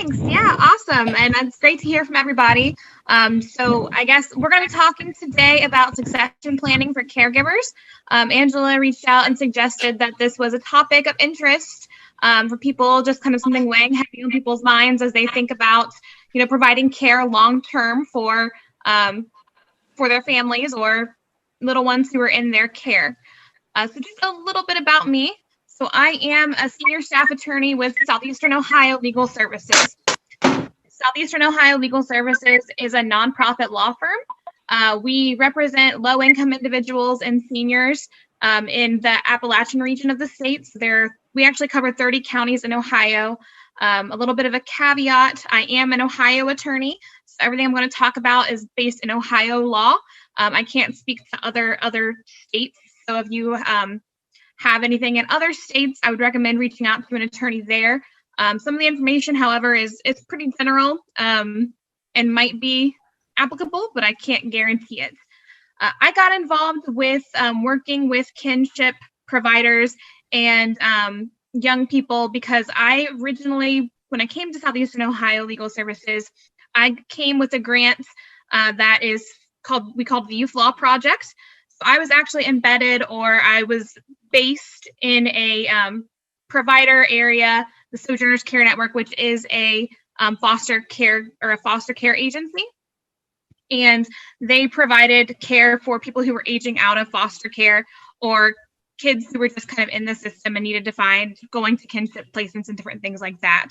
Thanks. Yeah, awesome. And it's great to hear from everybody. So I guess we're going to be talking today about succession planning for caregivers. Angela reached out and suggested that this was a topic of interest for people, just kind of something weighing heavy on people's minds as they think about, providing care long-term for their families or little ones who are in their care. So just a little bit about me. So I am a senior staff attorney with Southeastern Ohio Legal Services. Southeastern Ohio Legal Services is a nonprofit law firm. We represent low-income individuals and seniors in the Appalachian region of the state. So we actually cover 30 counties in Ohio. A little bit of a caveat, I am an Ohio attorney, so everything I'm going to talk about is based in Ohio law. I can't speak to other states, so if you have anything in other states, I would recommend reaching out to an attorney there. Some of the information, however, is pretty general and might be applicable, but I can't guarantee it. I got involved with working with kinship providers and young people because I originally, when I came to Southeastern Ohio Legal Services, I came with a grant that is we called the Youth Law Project. So I was actually embedded, or I was based in a provider area, the Sojourners Care Network, which is a foster care agency. And they provided care for people who were aging out of foster care or kids who were just kind of in the system and needed to find going to kinship placements and different things like that.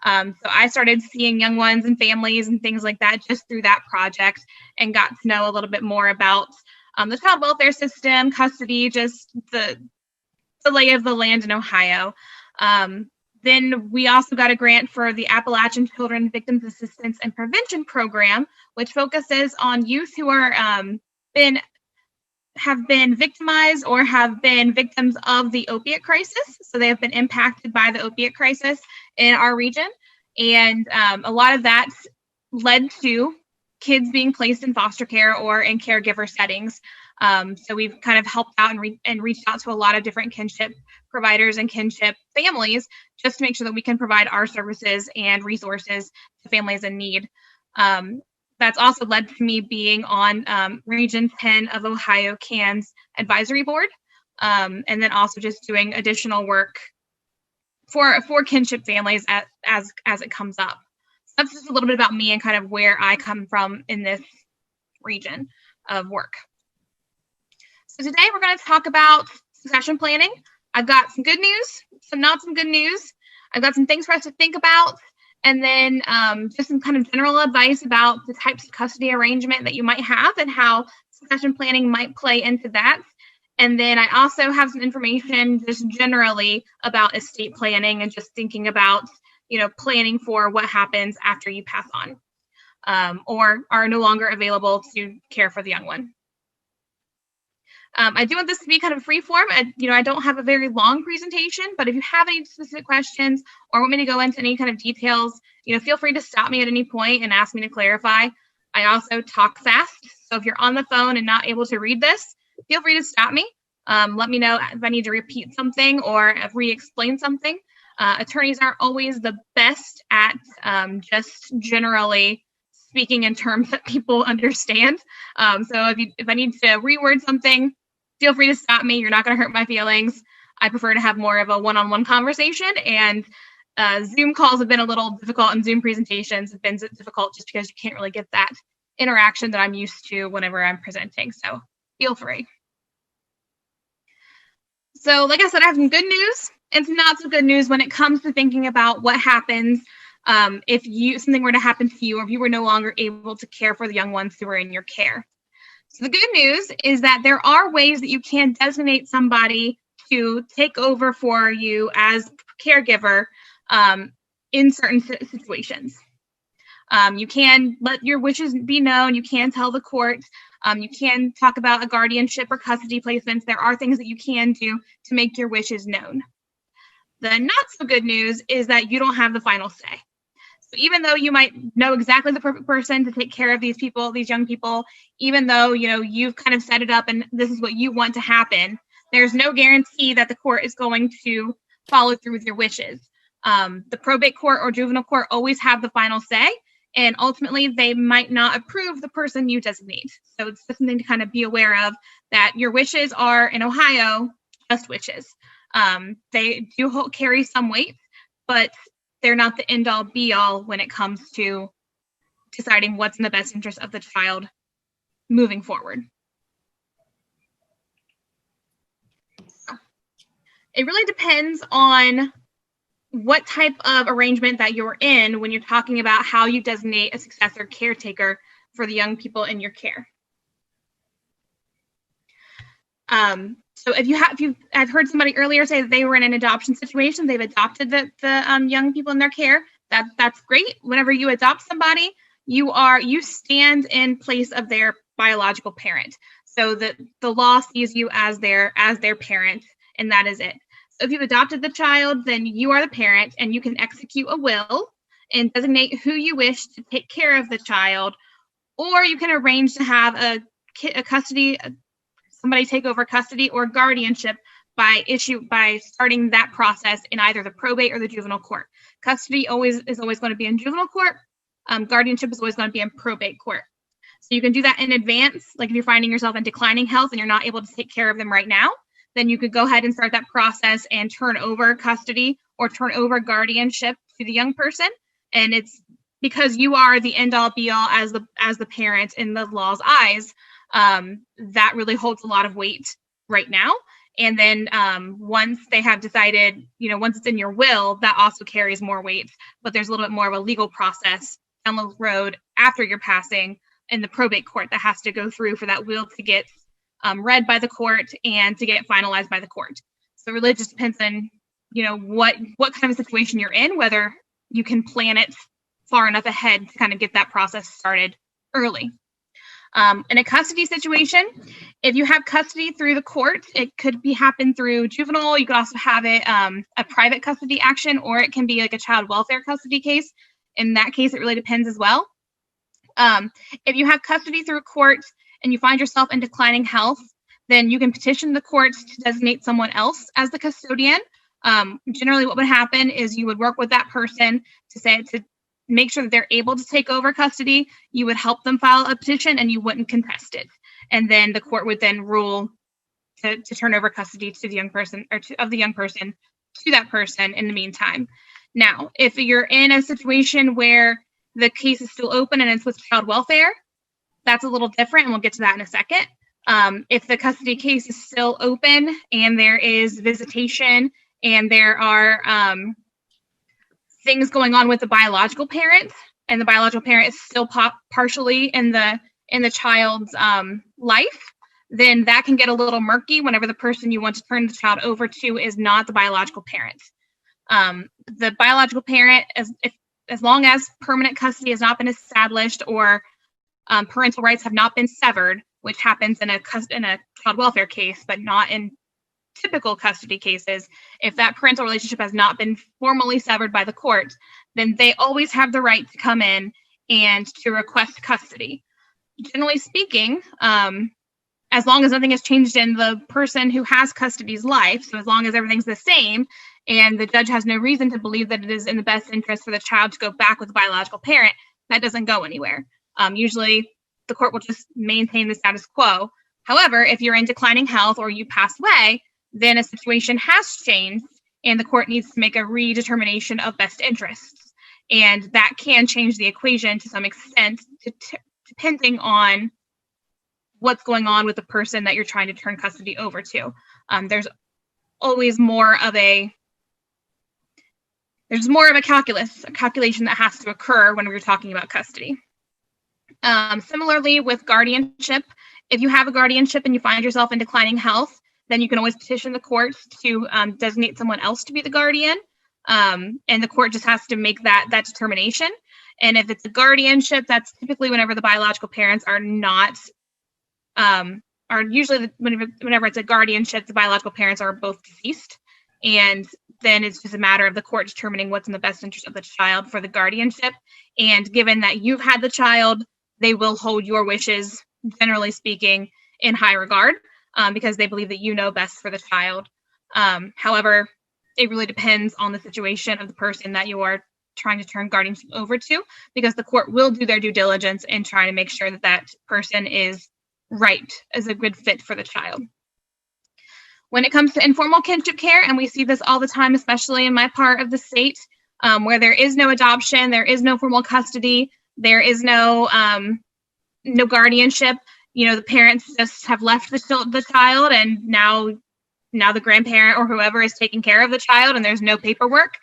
So I started seeing young ones and families and things like that just through that project and got to know a little bit more about the child welfare system, custody, just the lay of the land in Ohio. Then we also got a grant for the Appalachian Children Victims Assistance and Prevention Program, which focuses on youth who are have been victimized or have been victims of the opiate crisis. So they have been impacted by the opiate crisis in our region. And a lot of that led to kids being placed in foster care or in caregiver settings. So we've kind of helped out and reached out to a lot of different kinship providers and kinship families just to make sure that we can provide our services and resources to families in need. That's also led to me being on Region 10 of Ohio CAN's advisory board, and then also just doing additional work for kinship families as it comes up. So that's just a little bit about me and kind of where I come from in this region of work. So today we're going to talk about succession planning. I've got some good news, some not some good news. I've got some things for us to think about, and then just some kind of general advice about the types of custody arrangement that you might have and how succession planning might play into that. And then I also have some information just generally about estate planning and just thinking about, planning for what happens after you pass on or are no longer available to care for the young one. I do want this to be kind of free form. I don't have a very long presentation, but if you have any specific questions or want me to go into any kind of details, feel free to stop me at any point and ask me to clarify. I also talk fast. So if you're on the phone and not able to read this, feel free to stop me. Let me know if I need to repeat something or re-explain something. Attorneys aren't always the best at just generally speaking in terms that people understand. So if I need to reword something, feel free to stop me. You're not going to hurt my feelings. I prefer to have more of a one-on-one conversation, and Zoom calls have been a little difficult, and Zoom presentations have been difficult just because you can't really get that interaction that I'm used to whenever I'm presenting. So feel free. So like I said, I have some good news and some not so good news when it comes to thinking about what happens if something were to happen to you or if you were no longer able to care for the young ones who are in your care. So the good news is that there are ways that you can designate somebody to take over for you as caregiver in certain situations. You can let your wishes be known. You can tell the court. You can talk about a guardianship or custody placements. There are things that you can do to make your wishes known. The not so good news is that you don't have the final say. So even though you might know exactly the perfect person to take care of these people, these young people, even though, you've kind of set it up and this is what you want to happen, there's no guarantee that the court is going to follow through with your wishes. The probate court or juvenile court always have the final say, and ultimately they might not approve the person you designate. So it's just something to kind of be aware of, that your wishes are, in Ohio, just wishes. They do carry some weight, but they're not the end all be all when it comes to deciding what's in the best interest of the child moving forward. It really depends on what type of arrangement that you're in when you're talking about how you designate a successor caretaker for the young people in your care. So I've heard somebody earlier say that they were in an adoption situation, they've adopted the young people in their care. That's great. Whenever you adopt somebody, you stand in place of their biological parent. So that the law sees you as their parent, and that is it. So if you've adopted the child, then you are the parent, and you can execute a will and designate who you wish to take care of the child, or you can arrange to have somebody take over custody or guardianship by starting that process in either the probate or the juvenile court. Custody is always going to be in juvenile court. Guardianship is always going to be in probate court. So you can do that in advance. Like if you're finding yourself in declining health and you're not able to take care of them right now, then you could go ahead and start that process and turn over custody or turn over guardianship to the young person. And it's because you are the end all be all as the parent in the law's eyes. That really holds a lot of weight right now. And then once they have decided, once it's in your will, that also carries more weight. But there's a little bit more of a legal process down the road after your passing in the probate court that has to go through for that will to get read by the court and to get finalized by the court. So it really just depends on, what kind of situation you're in, whether you can plan it far enough ahead to kind of get that process started early. In a custody situation, if you have custody through the court, it could happen through juvenile. You could also have it a private custody action, or it can be like a child welfare custody case. In that case, it really depends as well. If you have custody through a court and you find yourself in declining health, then you can petition the courts to designate someone else as the custodian. Generally, what would happen is you would work with that person to make sure that they're able to take over custody. You would help them file a petition and you wouldn't contest it. And then the court would then rule to turn over custody to the young person of the young person to that person in the meantime. Now, if you're in a situation where the case is still open and it's with child welfare, that's a little different, and we'll get to that in a second. If the custody case is still open and there is visitation and there are things going on with the biological parent, and the biological parent is still partially in the child's life, then that can get a little murky whenever the person you want to turn the child over to is not the biological parent. The biological parent, as long as permanent custody has not been established or parental rights have not been severed, which happens in a child welfare case, but not in typical custody cases, if that parental relationship has not been formally severed by the court, then they always have the right to come in and to request custody. Generally speaking, as long as nothing has changed in the person who has custody's life, so as long as everything's the same and the judge has no reason to believe that it is in the best interest for the child to go back with the biological parent, that doesn't go anywhere. Usually the court will just maintain the status quo. However, if you're in declining health or you pass away, then a situation has changed and the court needs to make a redetermination of best interests. And that can change the equation to some extent, depending on what's going on with the person that you're trying to turn custody over to. There's always more of a calculation that has to occur when we're talking about custody. Similarly with guardianship, if you have a guardianship and you find yourself in declining health, then you can always petition the courts to designate someone else to be the guardian. And the court just has to make that determination. And if it's a guardianship, that's typically whenever the biological parents are not, are usually whenever it's a guardianship, the biological parents are both deceased. And then it's just a matter of the court determining what's in the best interest of the child for the guardianship. And given that you've had the child, they will hold your wishes, generally speaking, in high regard, because they believe that you know best for the child. However, it really depends on the situation of the person that you are trying to turn guardianship over to, because the court will do their due diligence and try to make sure that that person is right as a good fit for the child. When it comes to informal kinship care, and we see this all the time, especially in my part of the state, where there is no adoption, there is no formal custody, there is no guardianship. The parents just have left the child, and now the grandparent or whoever is taking care of the child, and there's no paperwork.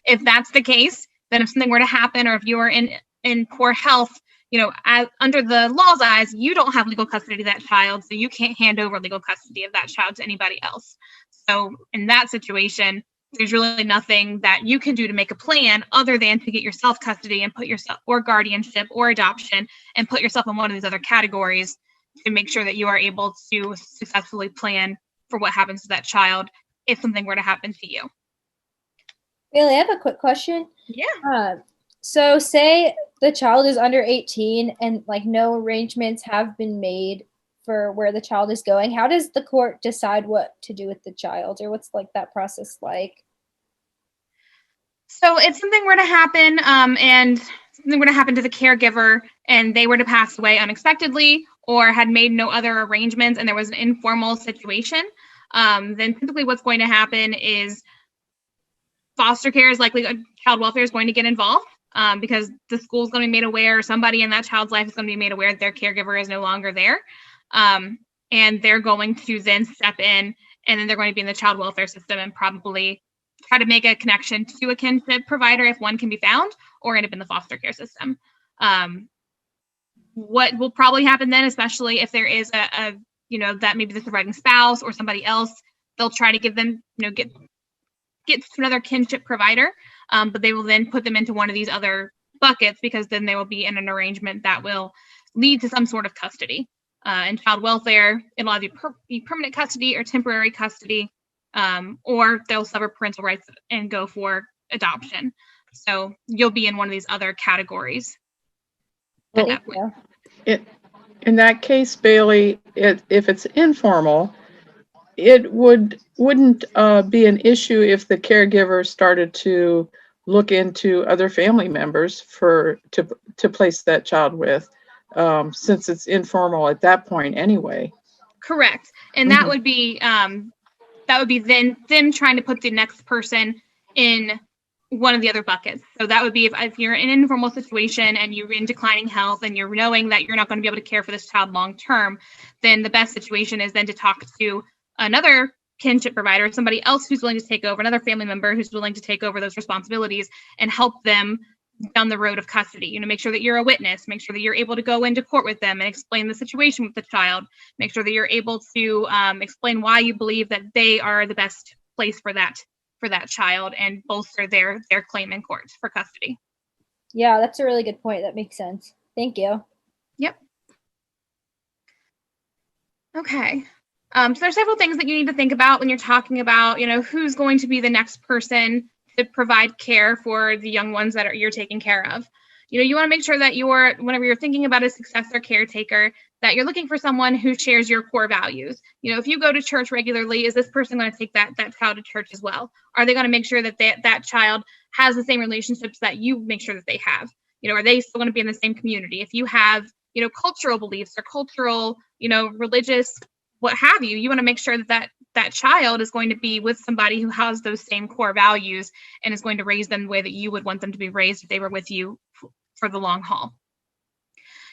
If that's the case, then if something were to happen, or if you are in poor health, under the law's eyes, you don't have legal custody of that child, so you can't hand over legal custody of that child to anybody else. So in that situation, there's really nothing that you can do to make a plan other than to get yourself custody and put yourself, or guardianship or adoption, and put yourself in one of these other categories to make sure that you are able to successfully plan for what happens to that child if something were to happen to you. Baylee, I have a quick question. Yeah. So say the child is under 18 and no arrangements have been made for where the child is going. How does the court decide what to do with the child, or what's that process like? So if something were to happen, and something were to happen to the caregiver, and they were to pass away unexpectedly or had made no other arrangements, and there was an informal situation, then typically what's going to happen is foster care is likely, child welfare is going to get involved, because the school is going to be made aware, or somebody in that child's life is going to be made aware that their caregiver is no longer there. And they're going to then step in, and then they're going to be in the child welfare system and probably try to make a connection to a kinship provider if one can be found, or end up in the foster care system. What will probably happen then, especially if there is that maybe the surviving spouse or somebody else, they'll try to give them, get to another kinship provider, but they will then put them into one of these other buckets, because then they will be in an arrangement that will lead to some sort of custody. In child welfare, it'll either be permanent custody or temporary custody, or they'll sever parental rights and go for adoption. So you'll be in one of these other categories at that point. In that case, Baylee, if it's informal, it wouldn't be an issue if the caregiver started to look into other family members to place that child with, since it's informal at that point anyway. Correct. And that would be then them trying to put the next person in one of the other buckets. So that would be if you're in an informal situation and you're in declining health and you're knowing that you're not going to be able to care for this child long term, then the best situation is then to talk to another kinship provider, somebody else who's willing to take over, another family member who's willing to take over those responsibilities and help them down the road of custody. Make sure that you're a witness, make sure that you're able to go into court with them and explain the situation with the child, make sure that you're able to explain why you believe that they are the best place for that child, and bolster their claim in court for custody. Yeah, that's a really good point. That makes sense. Thank you. Yep. Okay. So there's several things that you need to think about when you're talking about, who's going to be the next person to provide care for the young ones that you're taking care of. You want to make sure that whenever you're thinking about a successor caretaker, that you're looking for someone who shares your core values. If you go to church regularly, is this person going to take that child to church as well? Are they going to make sure that that child has the same relationships that you make sure that they have? Are they still going to be in the same community? If you have, cultural beliefs or cultural, religious, what have you, you want to make sure that child is going to be with somebody who has those same core values and is going to raise them the way that you would want them to be raised if they were with you for the long haul.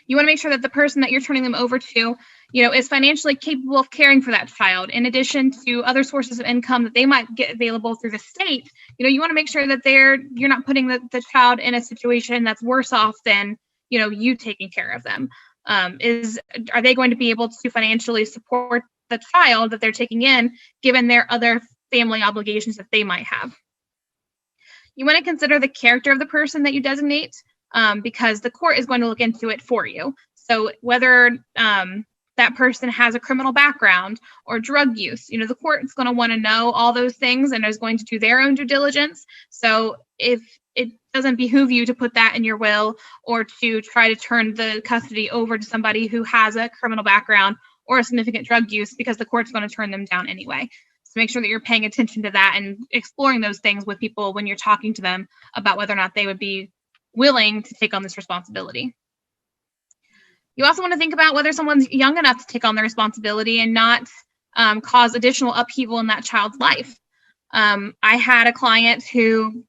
You want to make sure that the person that you're turning them over to, is financially capable of caring for that child, in addition to other sources of income that they might get available through the state. You want to make sure that you're not putting the child in a situation that's worse off than, you taking care of them. Are they going to be able to financially support the child that they're taking in, given their other family obligations that they might have? You want to consider the character of the person that you designate, because the court is going to look into it for you. So whether that person has a criminal background or drug use, the court is going to want to know all those things and is going to do their own due diligence. So if it doesn't behoove you to put that in your will, or to try to turn the custody over to somebody who has a criminal background or a significant drug use, because the court's going to turn them down anyway. So make sure that you're paying attention to that and exploring those things with people when you're talking to them about whether or not they would be willing to take on this responsibility. You also want to think about whether someone's young enough to take on the responsibility and not cause additional upheaval in that child's life. I had a client who,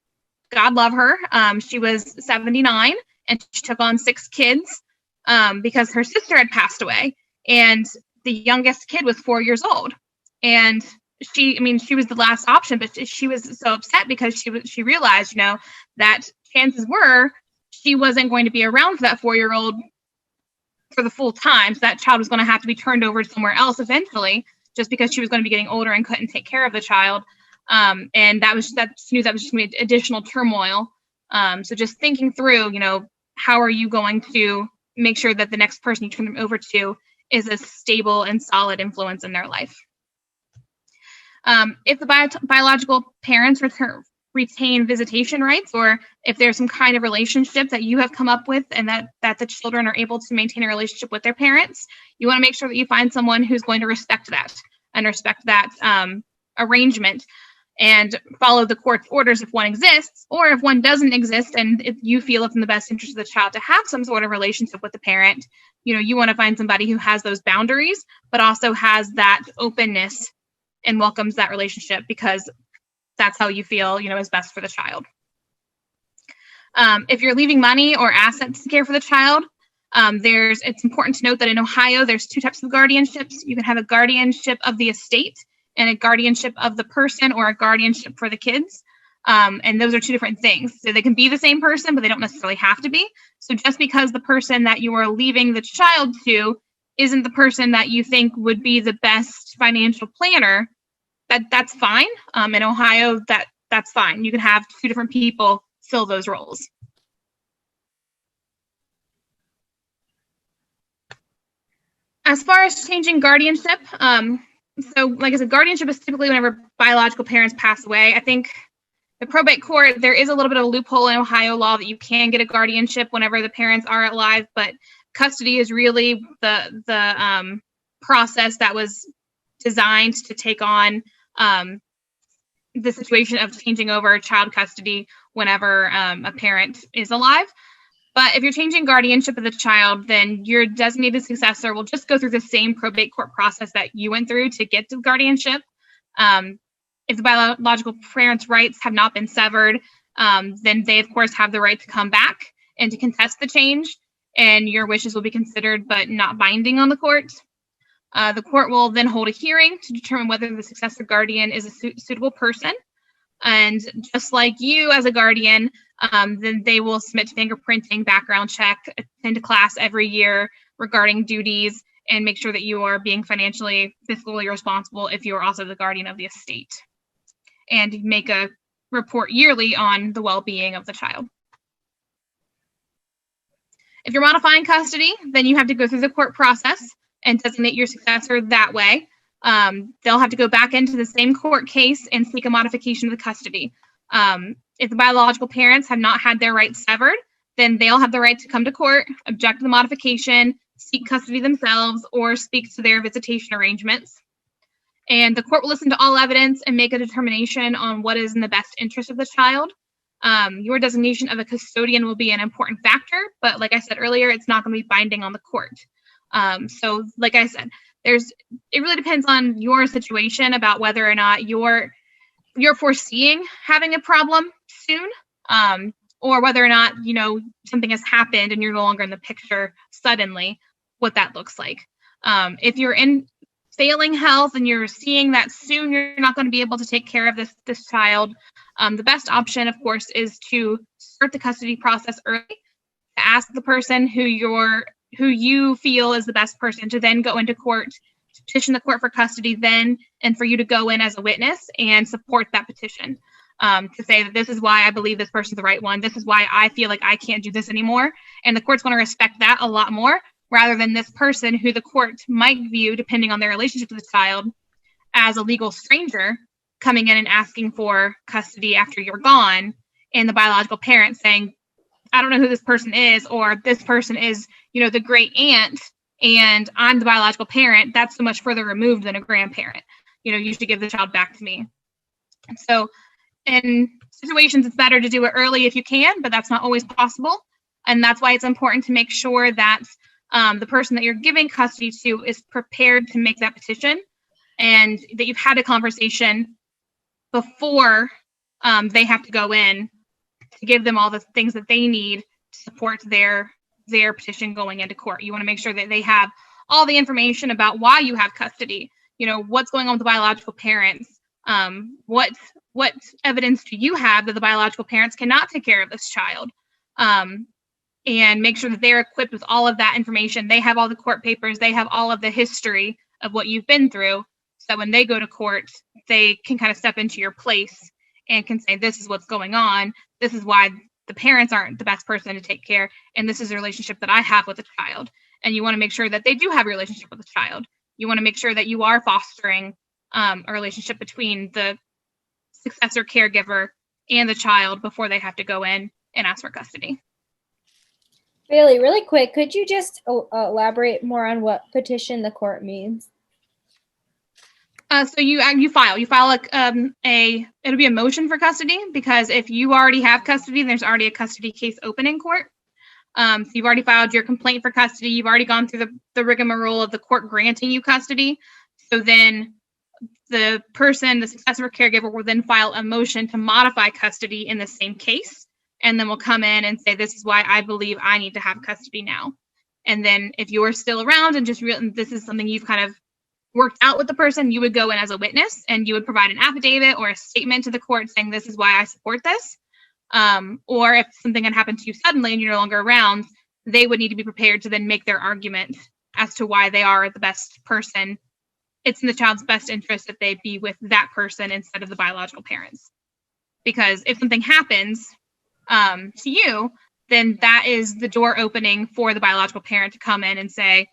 God love her, she was 79 and she took on 6 kids because her sister had passed away, and the youngest kid was 4 years old. And she was the last option, but she was so upset because she realized, that chances were she wasn't going to be around for that 4-year-old for the full time. So that child was going to have to be turned over to somewhere else eventually, just because she was going to be getting older and couldn't take care of the child. And she knew that was just going to be additional turmoil. So just thinking through, how are you going to make sure that the next person you turn them over to is a stable and solid influence in their life. If the biological parents retain visitation rights, or if there's some kind of relationship that you have come up with and that the children are able to maintain a relationship with their parents, you want to make sure that you find someone who's going to respect that arrangement and follow the court's orders if one exists, or if one doesn't exist and if you feel it's in the best interest of the child to have some sort of relationship with the parent, you want to find somebody who has those boundaries, but also has that openness and welcomes that relationship, because that's how you feel, is best for the child. If you're leaving money or assets to care for the child, it's important to note that in Ohio, there's 2 types of guardianships. You can have a guardianship of the estate and a guardianship of the person, or a guardianship for the kids. And those are 2 different things. So they can be the same person, but they don't necessarily have to be. So just because the person that you are leaving the child to isn't the person that you think would be the best financial planner, that's fine. In Ohio, that's fine. You can have 2 different people fill those roles. As far as changing guardianship, so like I said, guardianship is typically whenever biological parents pass away. I think the probate court, there is a little bit of a loophole in Ohio law that you can get a guardianship whenever the parents are alive, but custody is really the process that was designed to take on the situation of changing over child custody whenever a parent is alive. But if you're changing guardianship of the child, then your designated successor will just go through the same probate court process that you went through to get to guardianship. If the biological parents' rights have not been severed, then they, of course, have the right to come back and to contest the change, and your wishes will be considered but not binding on the court. The court will then hold a hearing to determine whether the successor guardian is a suitable person. And just like you as a guardian, then they will submit fingerprinting, background check, attend a class every year regarding duties, and make sure that you are being financially, fiscally responsible if you are also the guardian of the estate. And make a report yearly on the well-being of the child. If you're modifying custody, then you have to go through the court process and designate your successor that way. They'll have to go back into the same court case and seek a modification of the custody. If the biological parents have not had their rights severed, then they'll have the right to come to court, object to the modification, seek custody themselves, or speak to their visitation arrangements. And the court will listen to all evidence and make a determination on what is in the best interest of the child. Your designation of a custodian will be an important factor, but like I said earlier, it's not going to be binding on the court. So like I said, it really depends on your situation about whether or not you're foreseeing having a problem soon, or whether or not, something has happened and you're no longer in the picture suddenly, what that looks like. If you're in failing health and you're seeing that soon you're not going to be able to take care of this child, the best option, of course, is to start the custody process early, to ask the person who you feel is the best person to then go into court, to petition the court for custody then, and for you to go in as a witness and support that petition, to say that this is why I believe this person's the right one. This is why I feel like I can't do this anymore. And the court's going to respect that a lot more, rather than this person who the court might view, depending on their relationship to the child, as a legal stranger coming in and asking for custody after you're gone, and the biological parent saying, I don't know who this person is, or this person is, the great aunt, and I'm the biological parent. That's so much further removed than a grandparent. you should give the child back to me. So in situations, it's better to do it early if you can, but that's not always possible. And that's why it's important to make sure that the person that you're giving custody to is prepared to make that petition, and that you've had a conversation before they have to go in to give them all the things that they need to support their petition going into court. You want to make sure that they have all the information about why you have custody, what's going on with the biological parents, what evidence do you have that the biological parents cannot take care of this child, and make sure that they're equipped with all of that information. They have all the court papers, they have all of the history of what you've been through, so when they go to court, they can kind of step into your place and can say, this is what's going on, this is why the parents aren't the best person to take care, and this is the relationship that I have with the child. And you want to make sure that they do have a relationship with the child. You want to make sure that you are fostering a relationship between the successor caregiver and the child before they have to go in and ask for custody. Baylee, really quick, could you just elaborate more on what petition the court means? So you file it'll be a motion for custody, because if you already have custody, there's already a custody case open in court. So you've already filed your complaint for custody. You've already gone through the rigmarole of the court granting you custody. So then the successor caregiver will then file a motion to modify custody in the same case. And then we'll come in and say, this is why I believe I need to have custody now. And then if you're still around and this is something you've kind of worked out with the person, you would go in as a witness and you would provide an affidavit or a statement to the court saying, this is why I support this. Or if something had happened to you suddenly and you're no longer around, they would need to be prepared to then make their argument as to why they are the best person. It's in the child's best interest that they be with that person instead of the biological parents. Because if something happens to you, then that is the door opening for the biological parent to come in and say,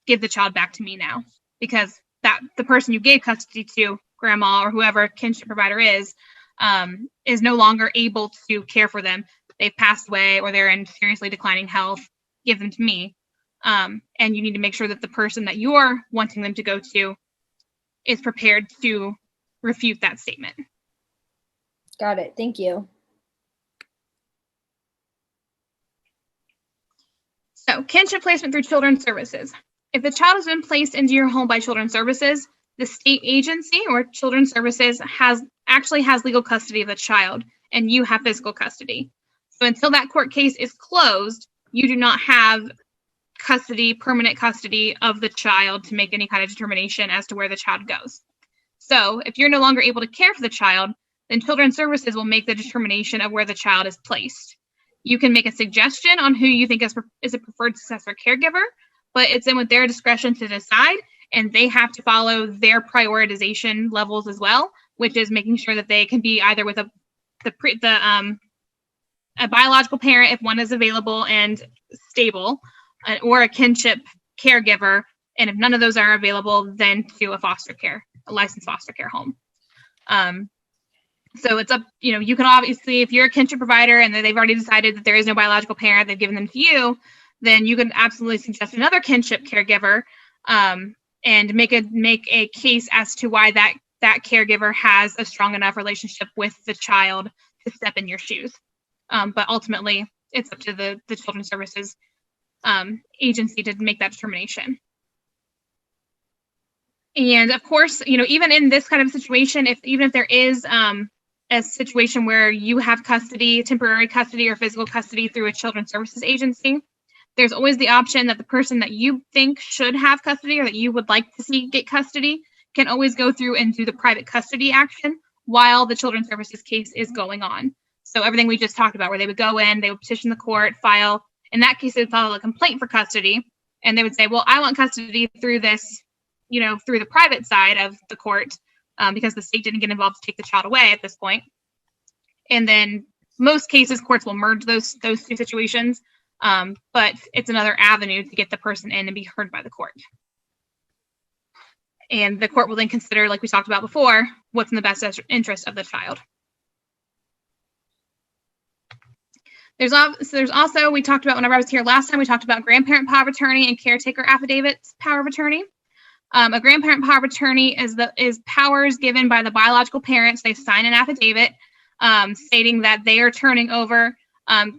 give the child back to me now. Because that the person you gave custody to, grandma or whoever kinship provider is no longer able to care for them. They've passed away or they're in seriously declining health. Give them to me. And you need to make sure that the person that you're wanting them to go to is prepared to refute that statement. Got it. Thank you. So, kinship placement through Children's Services. If the child has been placed into your home by Children's Services, the state agency or Children's Services has legal custody of the child, and you have physical custody. So until that court case is closed, you do not have permanent custody of the child to make any kind of determination as to where the child goes. So if you're no longer able to care for the child, then Children's Services will make the determination of where the child is placed. You can make a suggestion on who you think is a preferred successor caregiver, but it's in with their discretion to decide, and they have to follow their prioritization levels as well, which is making sure that they can be either with a biological parent if one is available and stable, or a kinship caregiver, and if none of those are available, then to a licensed foster care home. So it's up, you can obviously, if you're a kinship provider and they've already decided that there is no biological parent, they've given them to you, then you can absolutely suggest another kinship caregiver, and make a case as to why that caregiver has a strong enough relationship with the child to step in your shoes. But ultimately, it's up to the Children's Services agency to make that determination. And of course, even in this kind of situation, even if there is a situation where you have custody, temporary custody or physical custody through a Children's Services agency, there's always the option that the person that you think should have custody or that you would like to see get custody can always go through and do the private custody action while the Children's Services case is going on. So everything we just talked about, where they would go in, they would petition the court, file, in that case, they would file a complaint for custody, and they would say, well, I want custody through this, through the private side of the court, because the state didn't get involved to take the child away at this point. And then most cases, courts will merge those two situations, but it's another avenue to get the person in and be heard by the court. And the court will then consider, like we talked about before, what's in the best interest of the child. There's also, we talked about, whenever I was here last time, we talked about grandparent power of attorney and caretaker affidavits power of attorney. A grandparent power of attorney is powers given by the biological parents. They sign an affidavit stating that they are turning over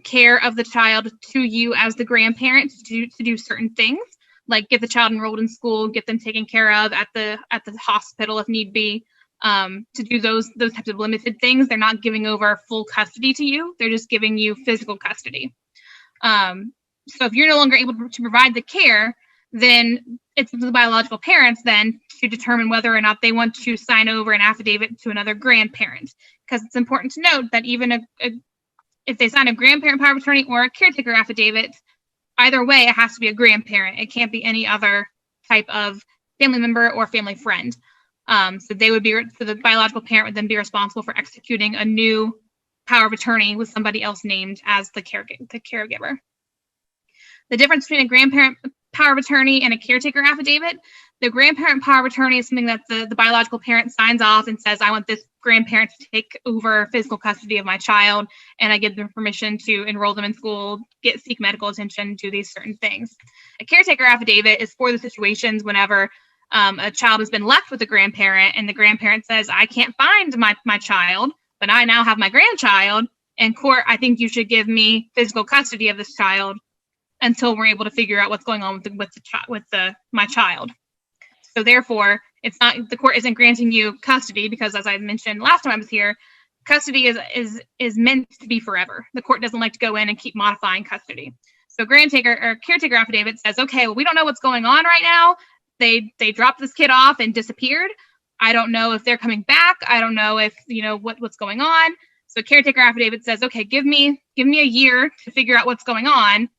care of the child to you as the grandparent to do certain things, like get the child enrolled in school, get them taken care of at the hospital if need be, to do those types of limited things. They're not giving over full custody to you. They're just giving you physical custody. So if you're no longer able to provide the care, then it's up to the biological parents then to determine whether or not they want to sign over an affidavit to another grandparent. Because it's important to note that even if they sign a grandparent power of attorney or a caretaker affidavit, either way, it has to be a grandparent. It can't be any other type of family member or family friend. So the biological parent would then be responsible for executing a new power of attorney with somebody else named as the caregiver. The difference between a grandparent power of attorney and a caretaker affidavit: the grandparent power of attorney is something that the biological parent signs off and says, I want this grandparent to take over physical custody of my child, and I give them permission to enroll them in school, seek medical attention, do these certain things. A caretaker affidavit is for the situations whenever a child has been left with a grandparent and the grandparent says, I can't find my child, but I now have my grandchild. In court, I think you should give me physical custody of this child until we're able to figure out what's going on with my child. So therefore, the court isn't granting you custody because, as I mentioned last time I was here, custody is meant to be forever. The court doesn't like to go in and keep modifying custody. So caretaker affidavit says, okay, well, we don't know what's going on right now. They dropped this kid off and disappeared. I don't know if they're coming back. I don't know if what's going on. So caretaker affidavit says, okay, give me a year to figure out what's going on.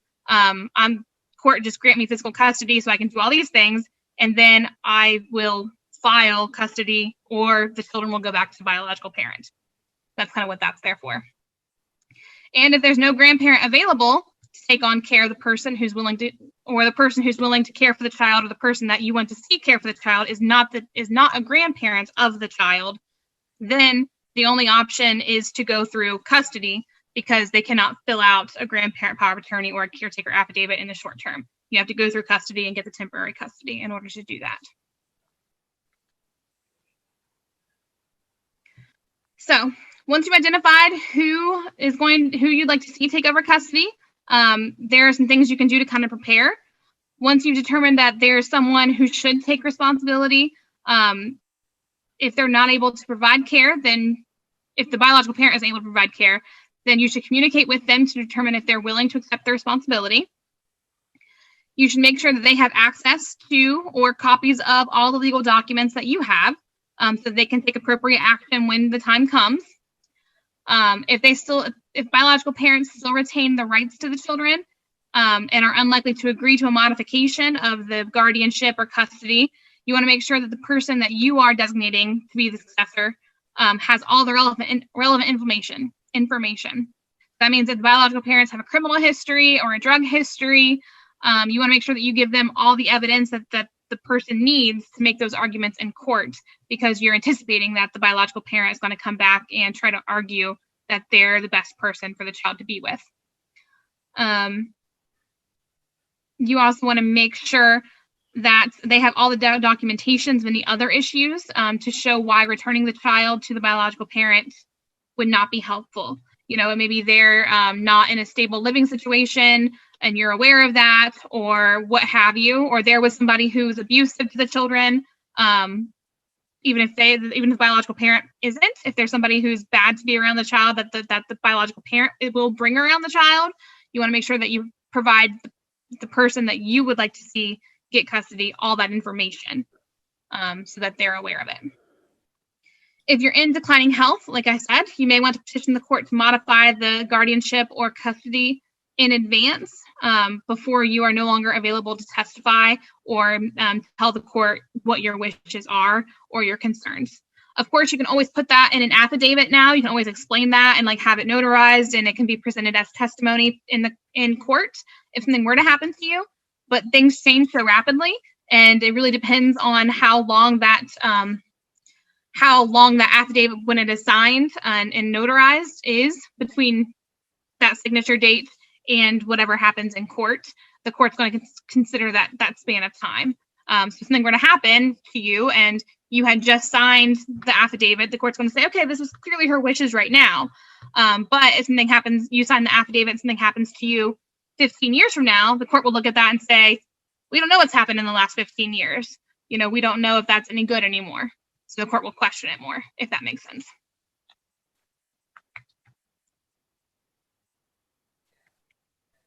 Court just grant me physical custody so I can do all these things, and then I will file custody, or the children will go back to the biological parent. That's kind of what that's there for. And if there's no grandparent available to take on care of the person who's willing to, or the person who's willing to care for the child, or the person that you want to seek care for the child is not a grandparent of the child, then the only option is to go through custody, because they cannot fill out a grandparent power of attorney or a caretaker affidavit in the short term. You have to go through custody and get the temporary custody in order to do that. So once you've identified who you'd like to see take over custody, there are some things you can do to kind of prepare. Once you've determined that there's someone who should take responsibility, if they're not able to provide care, then if the biological parent is able to provide care, then you should communicate with them to determine if they're willing to accept the responsibility. You should make sure that they have access to or copies of all the legal documents that you have, so they can take appropriate action when the time comes. If biological parents still retain the rights to the children and are unlikely to agree to a modification of the guardianship or custody, you want to make sure that the person that you are designating to be the successor has all the relevant information. That means if the biological parents have a criminal history or a drug history, you want to make sure that you give them all the evidence that the person needs to make those arguments in court, because you're anticipating that the biological parent is going to come back and try to argue that they're the best person for the child to be with. You also want to make sure that they have all the documentations of any other issues to show why returning the child to the biological parent would not be helpful. Maybe they're not in a stable living situation and you're aware of that, or what have you, or there was somebody who's abusive to the children. Even if the biological parent isn't, if there's somebody who's bad to be around the child that the biological parent will bring around the child, you want to make sure that you provide the person that you would like to see get custody all that information, so that they're aware of it. If you're in declining health, like I said, you may want to petition the court to modify the guardianship or custody in advance, before you are no longer available to testify or tell the court what your wishes are or your concerns. Of course, you can always put that in an affidavit now. You can always explain that and have it notarized, and it can be presented as testimony in court if something were to happen to you. But things change so rapidly, and it really depends on how long that affidavit, when it is signed and notarized, is between that signature date and whatever happens in court. The court's going to consider that span of time. So if something were to happen to you and you had just signed the affidavit, the court's going to say, okay, this is clearly her wishes right now. But if something happens, you sign the affidavit, something happens to you 15 years from now, the court will look at that and say, we don't know what's happened in the last 15 years. We don't know if that's any good anymore. So the court will question it more, if that makes sense.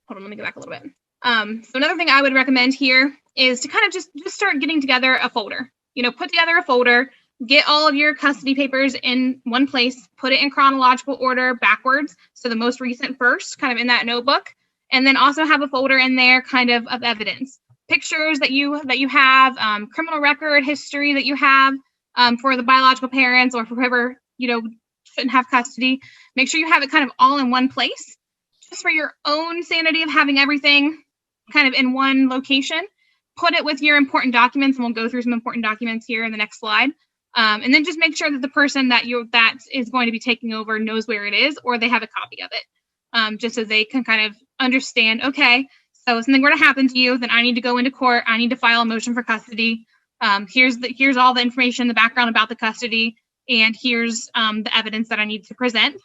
Hold on, let me go back a little bit. So another thing I would recommend here is to kind of just start getting together a folder. Put together a folder, get all of your custody papers in one place, put it in chronological order backwards. So the most recent first, kind of in that notebook, and then also have a folder in there kind of evidence. Pictures that you have, criminal record history that you have for the biological parents or for whoever, shouldn't have custody. Make sure you have it kind of all in one place, just for your own sanity of having everything kind of in one location. Put it with your important documents, and we'll go through some important documents here in the next slide. And then just make sure that the person that is going to be taking over knows where it is, or they have a copy of it, just so they can kind of understand, okay, so if something were to happen to you, then I need to go into court. I need to file a motion for custody. Here's all the information, the background about the custody, and here's the evidence that I need to present.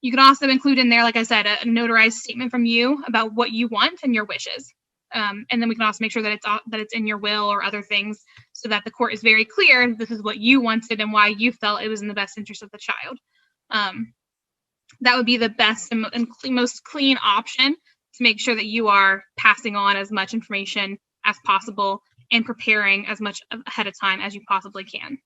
You can also include in there, like I said, a notarized statement from you about what you want and your wishes. And then we can also make sure that it's in your will or other things, so that the court is very clear this is what you wanted and why you felt it was in the best interest of the child. That would be the best and most clean option to make sure that you are passing on as much information as possible and preparing as much ahead of time as you possibly can.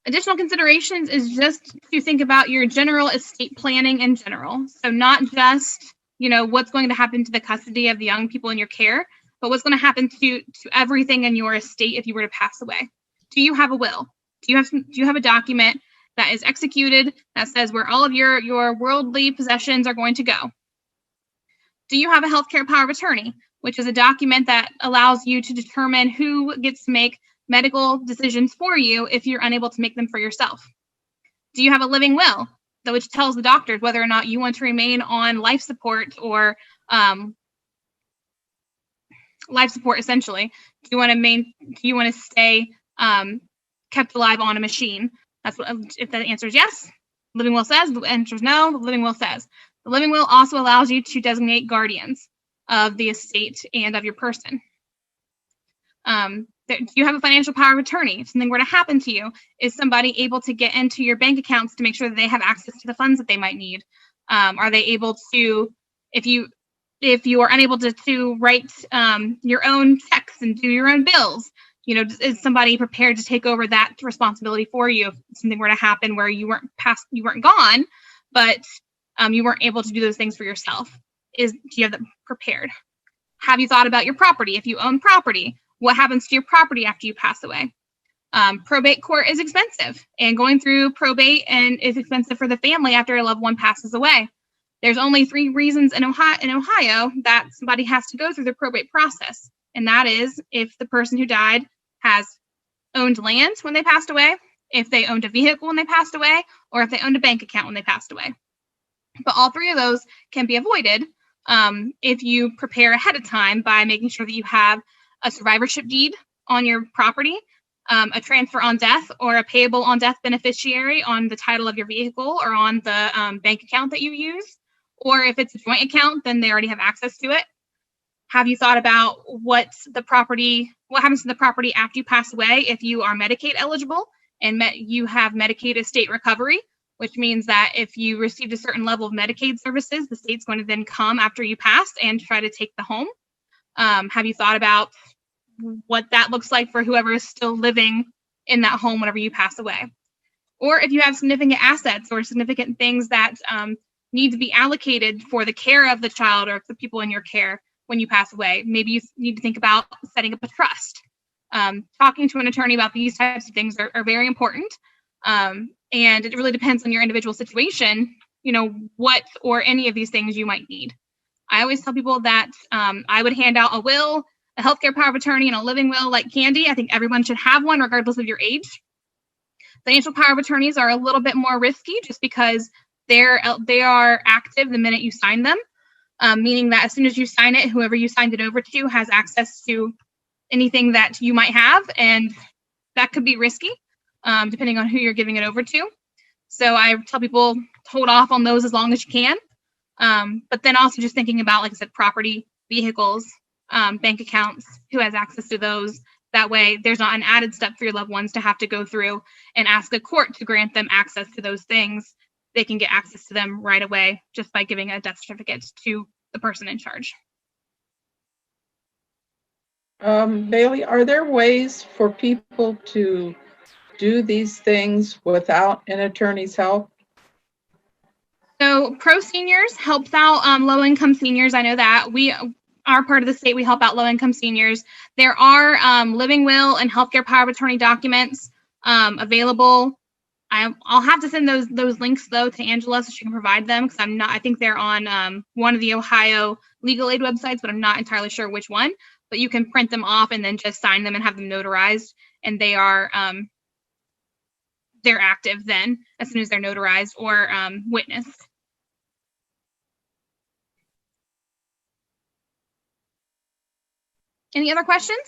Additional considerations is just to think about your general estate planning in general. So not just, what's going to happen to the custody of the young people in your care, but what's going to happen to everything in your estate if you were to pass away. Do you have a will? Do you have a document that is executed that says where all of your worldly possessions are going to go? Do you have a healthcare power of attorney, which is a document that allows you to determine who gets to make medical decisions for you if you're unable to make them for yourself? Do you have a living will, which tells the doctors whether or not you want to remain on life support or life support essentially? Do you want to stay kept alive on a machine? That's what, if the answer is yes, living will says. The answer is no, the living will says. The living will also allows you to designate guardians of the estate and of your person. Do you have a financial power of attorney? If something were to happen to you, is somebody able to get into your bank accounts to make sure that they have access to the funds that they might need? Are they able to, if you are unable to write your own checks and do your own bills, is somebody prepared to take over that responsibility for you if something were to happen where you weren't gone, but you weren't able to do those things for yourself? Do you have them prepared? Have you thought about your property? If you own property, what happens to your property after you pass away? Probate court is expensive, and going through probate is expensive for the family after a loved one passes away. There's only 3 reasons in Ohio that somebody has to go through the probate process, and that is if the person who died has owned land when they passed away, if they owned a vehicle when they passed away, or if they owned a bank account when they passed away. But all 3 of those can be avoided if you prepare ahead of time by making sure that you have a survivorship deed on your property, a transfer on death, or a payable on death beneficiary on the title of your vehicle or on the bank account that you use. Or if it's a joint account, then they already have access to it. Have you thought about what happens to the property after you pass away if you are Medicaid eligible and you have Medicaid estate recovery, which means that if you received a certain level of Medicaid services, the state's going to then come after you pass and try to take the home. Have you thought about what that looks like for whoever is still living in that home whenever you pass away? Or if you have significant assets or significant things that need to be allocated for the care of the child or the people in your care when you pass away, maybe you need to think about setting up a trust. Talking to an attorney about these types of things are very important. And it really depends on your individual situation, what or any of these things you might need. I always tell people that I would hand out a will, a healthcare power of attorney, and a living will like candy. I think everyone should have one regardless of your age. Financial power of attorneys are a little bit more risky just because they are active the minute you sign them. meaning that as soon as you sign it, whoever you signed it over to has access to anything that you might have, and that could be risky, depending on who you're giving it over to. So I tell people hold off on those as long as you can. But then also just thinking about, like I said, property, vehicles, bank accounts, who has access to those. That way there's not an added step for your loved ones to have to go through and ask a court to grant them access to those things. They can get access to them right away just by giving a death certificate to the person in charge. Baylee, are there ways for people to do these things without an attorney's help? So Pro Seniors helps out low-income seniors. I know that we are part of the state. We help out low-income seniors. There are living will and healthcare power of attorney documents available. I'll have to send those links though to Angela so she can provide them, because I think they're on one of the Ohio legal aid websites, but I'm not entirely sure which one. But you can print them off and then just sign them and have them notarized, and they are they're active then as soon as they're notarized or witnessed. Any other questions?